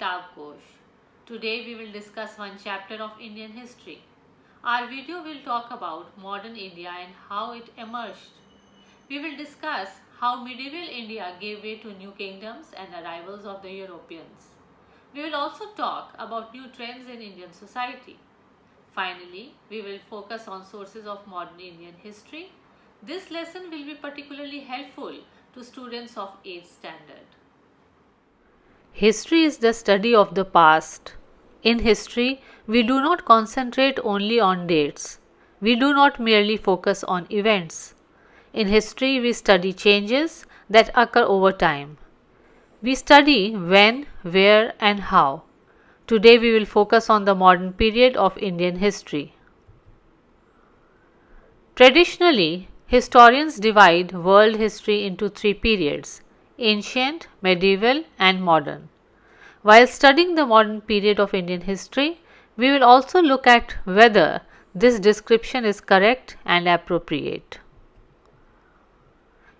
Amitabh Ghosh. Today we will discuss one chapter of Indian history. Our video will talk about modern India and how it emerged. We will discuss how medieval India gave way to new kingdoms and arrivals of the Europeans. We will also talk about new trends in Indian society. Finally, we will focus on sources of modern Indian history. This lesson will be particularly helpful to students of 8th standard. History is the study of the past. In history, we do not concentrate only on dates. We do not merely focus on events. In history, we study changes that occur over time. We study when, where, and how. Today, we will focus on the modern period of Indian history. Traditionally, historians divide world history into three periods: ancient, medieval, and modern. While studying the modern period of Indian history, we will also look at whether this description is correct and appropriate.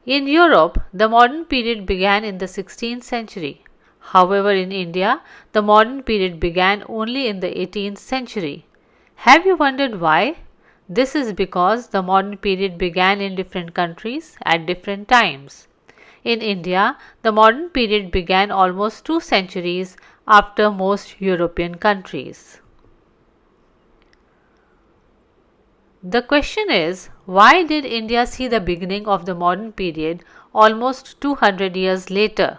In Europe, the modern period began in the 16th century. However, in India, the modern period began only in the 18th century. Have you wondered why? This is because the modern period began in different countries at different times. In India, the modern period began almost 2 centuries after most European countries. The question is, why did India see the beginning of the modern period almost 200 years later?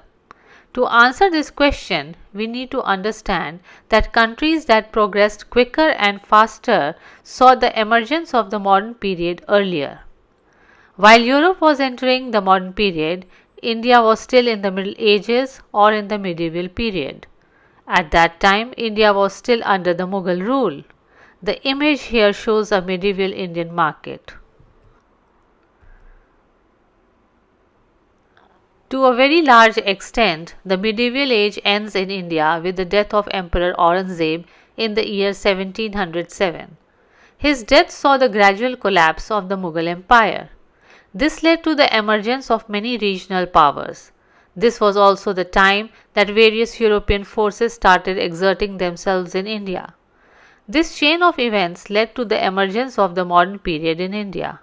To answer this question, we need to understand that countries that progressed quicker and faster saw the emergence of the modern period earlier. While Europe was entering the modern period, India was still in the Middle Ages or in the medieval period. At that time, India was still under the Mughal rule. The image here shows a medieval Indian market. To a very large extent, the medieval age ends in India with the death of Emperor Aurangzeb in the year 1707. His death saw the gradual collapse of the Mughal Empire. This led to the emergence of many regional powers. This was also the time that various European forces started exerting themselves in India. This chain of events led to the emergence of the modern period in India.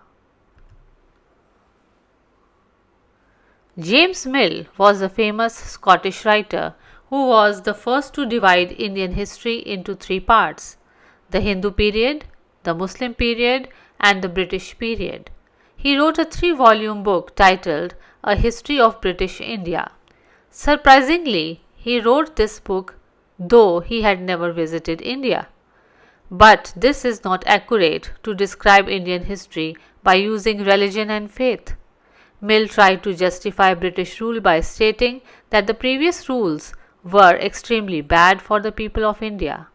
James Mill was a famous Scottish writer who was the first to divide Indian history into three parts: the Hindu period, the Muslim period, and the British period. He wrote a 3-volume book titled A History of British India. Surprisingly, he wrote this book though he had never visited India. But this is not accurate to describe Indian history by using religion and faith. Mill tried to justify British rule by stating that the previous rules were extremely bad for the people of India.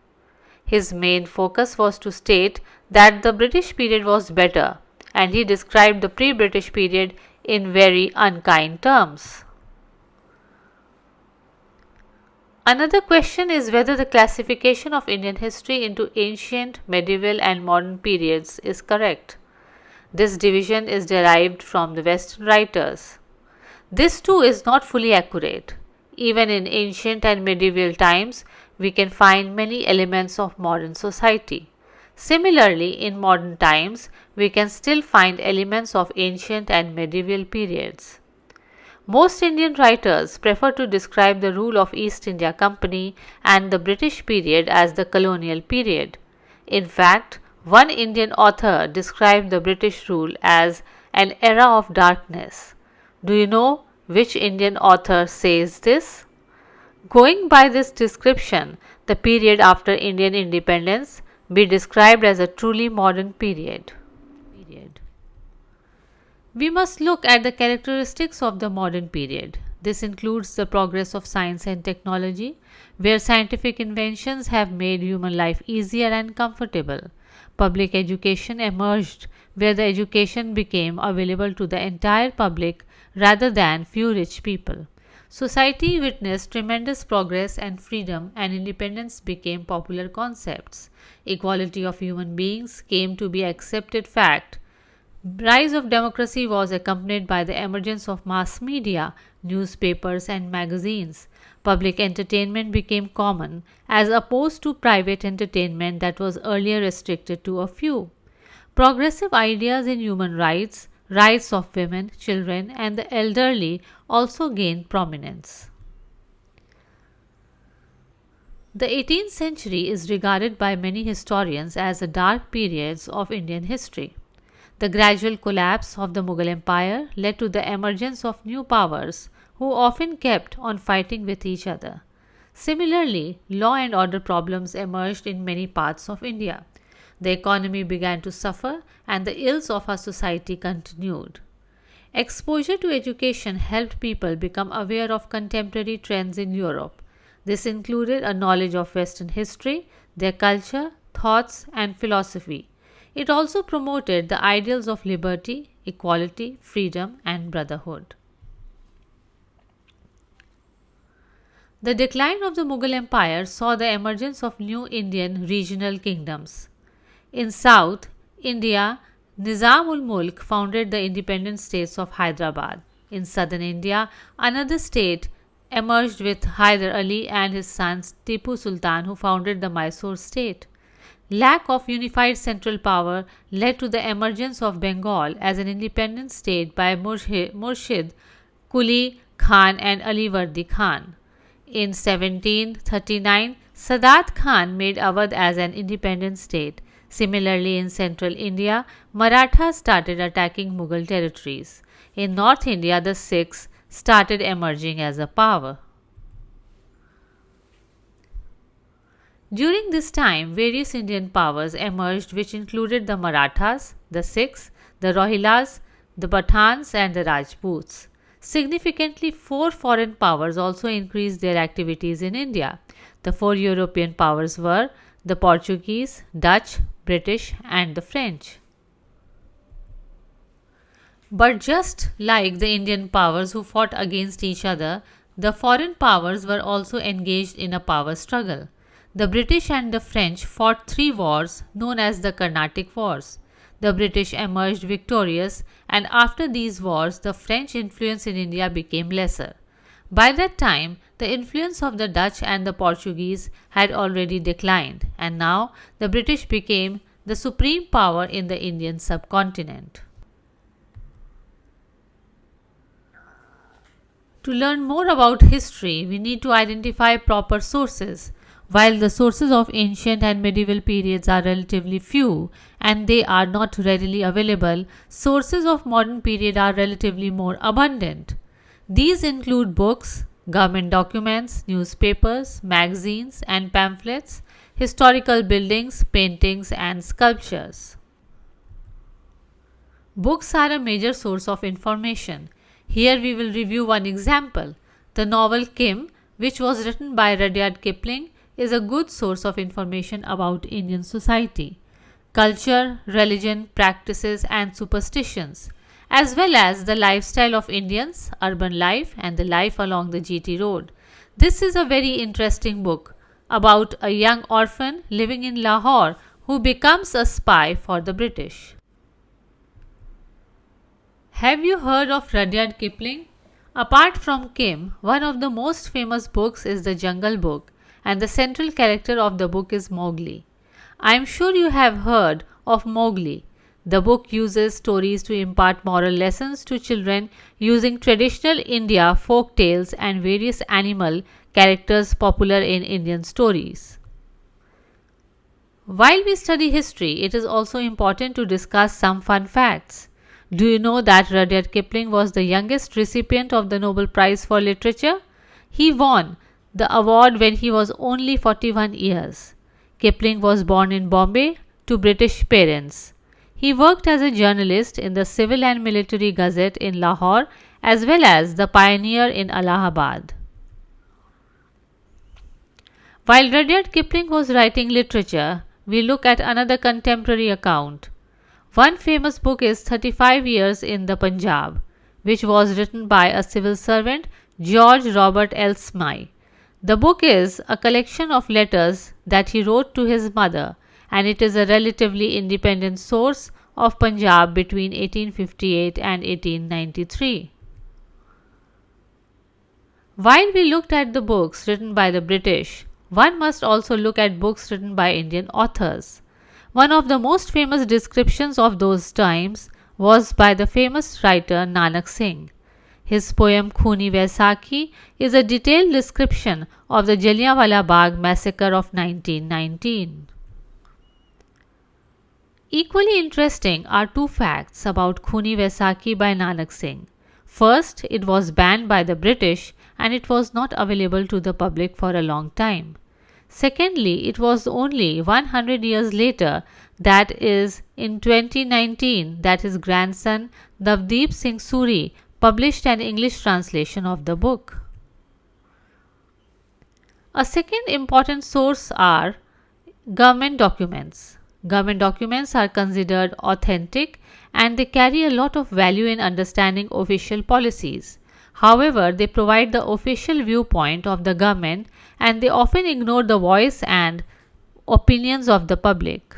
His main focus was to state that the British period was better, and he described the pre-British period in very unkind terms. Another question is whether the classification of Indian history into ancient, medieval, and modern periods is correct. This division is derived from the Western writers. This too is not fully accurate. Even in ancient and medieval times, we can find many elements of modern society. Similarly, in modern times, we can still find elements of ancient and medieval periods. Most Indian writers prefer to describe the rule of East India Company and the British period as the colonial period. In fact, one Indian author described the British rule as an era of darkness. Do you know which Indian author says this? Going by this description, the period after Indian independence be described as a truly modern period. We must look at the characteristics of the modern period. This includes the progress of science and technology, where scientific inventions have made human life easier and comfortable. Public education emerged, where the education became available to the entire public rather than few rich people. Society witnessed tremendous progress and freedom, and independence became popular concepts. Equality of human beings came to be accepted fact. Rise of democracy was accompanied by the emergence of mass media, newspapers, and magazines. Public entertainment became common as opposed to private entertainment that was earlier restricted to a few. Progressive ideas in human rights, rights of women, children, and the elderly also gained prominence. The 18th century is regarded by many historians as a dark period of Indian history. The gradual collapse of the Mughal Empire led to the emergence of new powers who often kept on fighting with each other. Similarly, law and order problems emerged in many parts of India. The economy began to suffer and the ills of our society continued. Exposure to education helped people become aware of contemporary trends in Europe. This included a knowledge of Western history, their culture, thoughts, and philosophy. It also promoted the ideals of liberty, equality, freedom, and brotherhood. The decline of the Mughal Empire saw the emergence of new Indian regional kingdoms. In South India, Nizam ul Mulk founded the independent states of Hyderabad. In southern India, another state emerged with Hyder Ali and his son Tipu Sultan, who founded the Mysore state. Lack of unified central power led to the emergence of Bengal as an independent state by Murshid Quli Khan and Alivardi Khan. In 1739, Sadat Khan made Awadh as an independent state. Similarly, in central India, Marathas started attacking Mughal territories. In North India, the Sikhs started emerging as a power. During this time, various Indian powers emerged which included the Marathas, the Sikhs, the Rohillas, the Pathans, and the Rajputs. Significantly, 4 foreign powers also increased their activities in India. The 4 European powers were the Portuguese, Dutch, British, and the French. But just like the Indian powers who fought against each other, the foreign powers were also engaged in a power struggle. The British and the French fought 3 wars known as the Carnatic Wars. The British emerged victorious, and after these wars, the French influence in India became lesser. By that time, the influence of the Dutch and the Portuguese had already declined, and now the British became the supreme power in the Indian subcontinent. To learn more about history, we need to identify proper sources. While the sources of ancient and medieval periods are relatively few and they are not readily available, sources of modern period are relatively more abundant. These include books, government documents, newspapers, magazines and pamphlets, historical buildings, paintings and sculptures. Books are a major source of information. Here we will review one example. The novel Kim, which was written by Rudyard Kipling, is a good source of information about Indian society, culture, religion, practices, and superstitions, as well as the lifestyle of Indians, urban life, and the life along the GT road. This is a very interesting book about a young orphan living in Lahore who becomes a spy for the British. Have you heard of Rudyard Kipling? Apart from Kim, one of the most famous books is The Jungle Book, and the central character of the book is Mowgli. I am sure you have heard of Mowgli. The book uses stories to impart moral lessons to children using traditional India folk tales and various animal characters popular in Indian stories. While we study history, it is also important to discuss some fun facts. Do you know that Rudyard Kipling was the youngest recipient of the Nobel Prize for Literature? He won the award when he was only 41 years. Kipling was born in Bombay to British parents. He worked as a journalist in the Civil and Military Gazette in Lahore as well as the Pioneer in Allahabad. While Rudyard Kipling was writing literature, we look at another contemporary account. One famous book is 35 Years in the Punjab, which was written by a civil servant, George Robert L. Smythe. The book is a collection of letters that he wrote to his mother, and it is a relatively independent source of Punjab between 1858 and 1893. While we looked at the books written by the British, one must also look at books written by Indian authors. One of the most famous descriptions of those times was by the famous writer Nanak Singh. His poem Khooni Vaisakhi is a detailed description of the Jallianwala Bagh massacre of 1919. Equally interesting are two facts about Khooni Vaisakhi by Nanak Singh. First, it was banned by the British and it was not available to the public for a long time. Secondly, it was only 100 years later, that is in 2019, that his grandson Navdeep Singh Suri published an English translation of the book. A second important source are government documents. Government documents are considered authentic and they carry a lot of value in understanding official policies. However, they provide the official viewpoint of the government and they often ignore the voice and opinions of the public.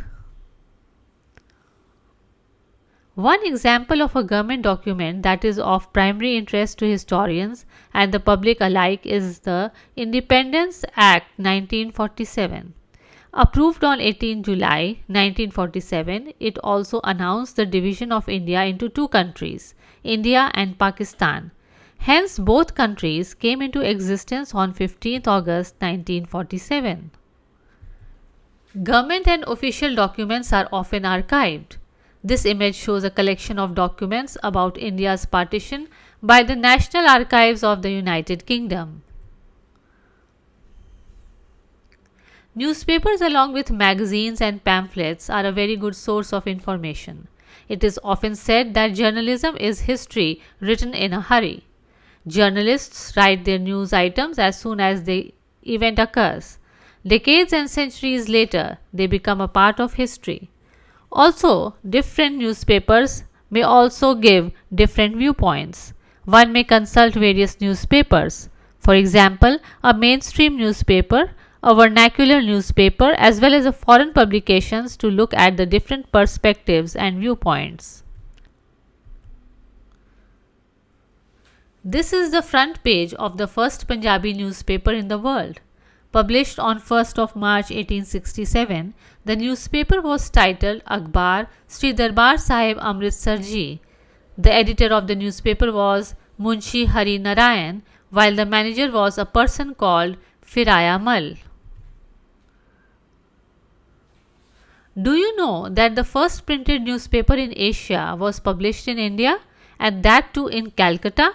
One example of a government document that is of primary interest to historians and the public alike is the Independence Act 1947. Approved on 18 July 1947, it also announced the division of India into two countries, India and Pakistan. Hence, both countries came into existence on 15th August 1947. Government and official documents are often archived. This image shows a collection of documents about India's partition by the National Archives of the United Kingdom. Newspapers along with magazines and pamphlets are a very good source of information. It is often said that journalism is history written in a hurry. Journalists write their news items as soon as the event occurs. Decades and centuries later, they become a part of history. Also, different newspapers may also give different viewpoints. One may consult various newspapers. For example, a mainstream newspaper, a vernacular newspaper, as well as a foreign publications to look at the different perspectives and viewpoints. This is the front page of the first Punjabi newspaper in the world. Published on 1st of March 1867, the newspaper was titled Akhbar Sri Darbar Sahib Amritsar Ji. The editor of the newspaper was Munshi Hari Narayan, while the manager was a person called Firaya Mal. Do you know that the first printed newspaper in Asia was published in India, and that too in Calcutta?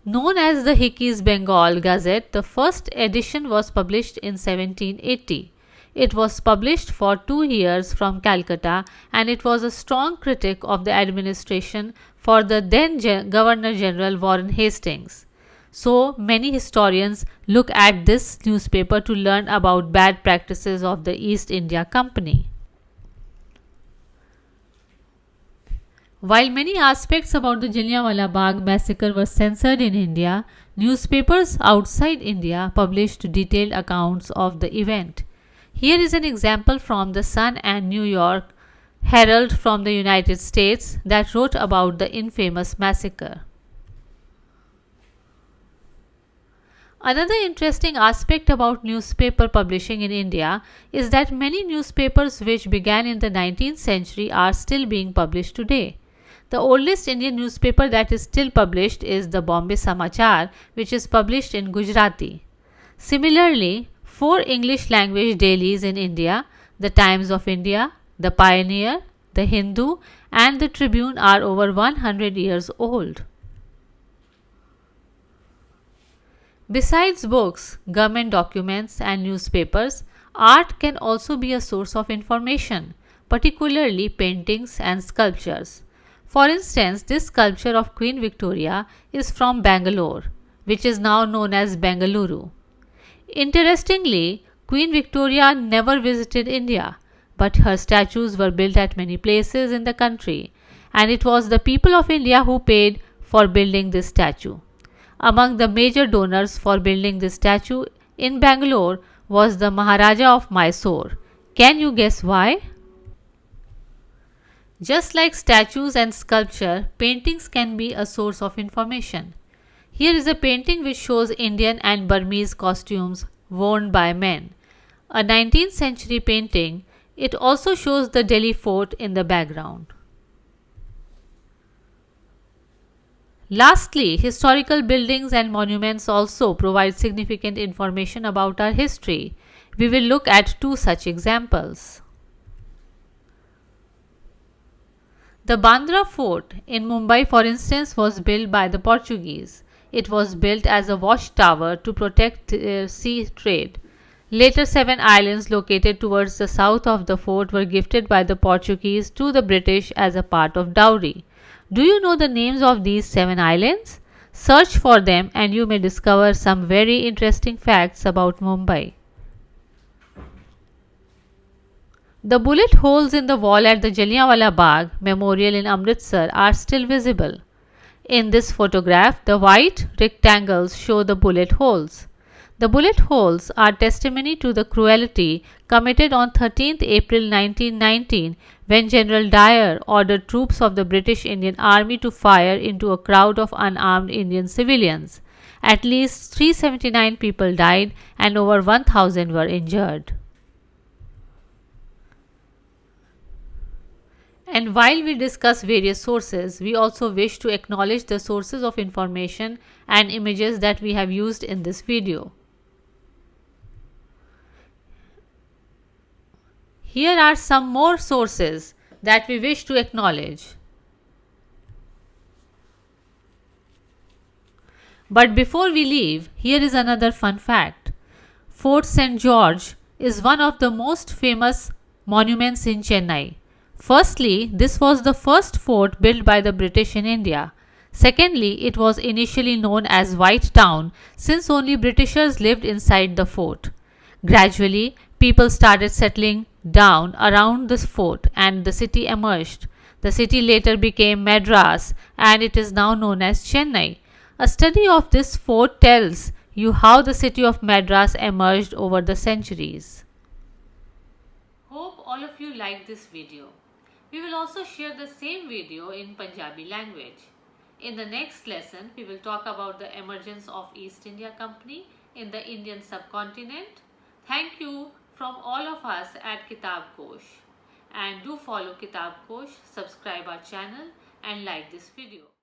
Known as the Hickey's Bengal Gazette, the first edition was published in 1780. It was published for 2 years from Calcutta and it was a strong critic of the administration for the then Governor General Warren Hastings. So many historians look at this newspaper to learn about bad practices of the East India Company. While many aspects about the Jallianwala Bagh massacre were censored in India, newspapers outside India published detailed accounts of the event. Here is an example from the Sun and New York Herald from the United States that wrote about the infamous massacre. Another interesting aspect about newspaper publishing in India is that many newspapers which began in the 19th century are still being published today. The oldest Indian newspaper that is still published is the Bombay Samachar, which is published in Gujarati. Similarly, 4 English language dailies in India, the Times of India, the Pioneer, the Hindu and the Tribune are over 100 years old. Besides books, government documents and newspapers, art can also be a source of information, particularly paintings and sculptures. For instance, this sculpture of Queen Victoria is from Bangalore, which is now known as Bengaluru. Interestingly, Queen Victoria never visited India, but her statues were built at many places in the country, and it was the people of India who paid for building this statue. Among the major donors for building this statue in Bangalore was the Maharaja of Mysore. Can you guess why? Just like statues and sculpture, paintings can be a source of information. Here is a painting which shows Indian and Burmese costumes worn by men. A 19th century painting, it also shows the Delhi fort in the background. Lastly, historical buildings and monuments also provide significant information about our history. We will look at two such examples. The Bandra Fort in Mumbai, for instance, was built by the Portuguese. It was built as a watchtower to protect sea trade. Later, 7 islands located towards the south of the fort were gifted by the Portuguese to the British as a part of dowry. Do you know the names of these 7 islands? Search for them and you may discover some very interesting facts about Mumbai. The bullet holes in the wall at the Jallianwala Bagh Memorial in Amritsar are still visible. In this photograph, the white rectangles show the bullet holes. The bullet holes are testimony to the cruelty committed on 13th April 1919 when General Dyer ordered troops of the British Indian Army to fire into a crowd of unarmed Indian civilians. At least 379 people died and over 1,000 were injured. And while we discuss various sources, we also wish to acknowledge the sources of information and images that we have used in this video. Here are some more sources that we wish to acknowledge. But before we leave, here is another fun fact. Fort St. George is one of the most famous monuments in Chennai. Firstly, this was the first fort built by the British in India. Secondly, it was initially known as White Town since only Britishers lived inside the fort. Gradually, people started settling down around this fort and the city emerged. The city later became Madras and it is now known as Chennai. A study of this fort tells you how the city of Madras emerged over the centuries. Hope all of you liked this video. We will also share the same video in Punjabi language. In the next lesson, we will talk about the emergence of East India Company in the Indian subcontinent. Thank you from all of us at Kitab Kosh. And do follow Kitab Kosh, subscribe our channel and like this video.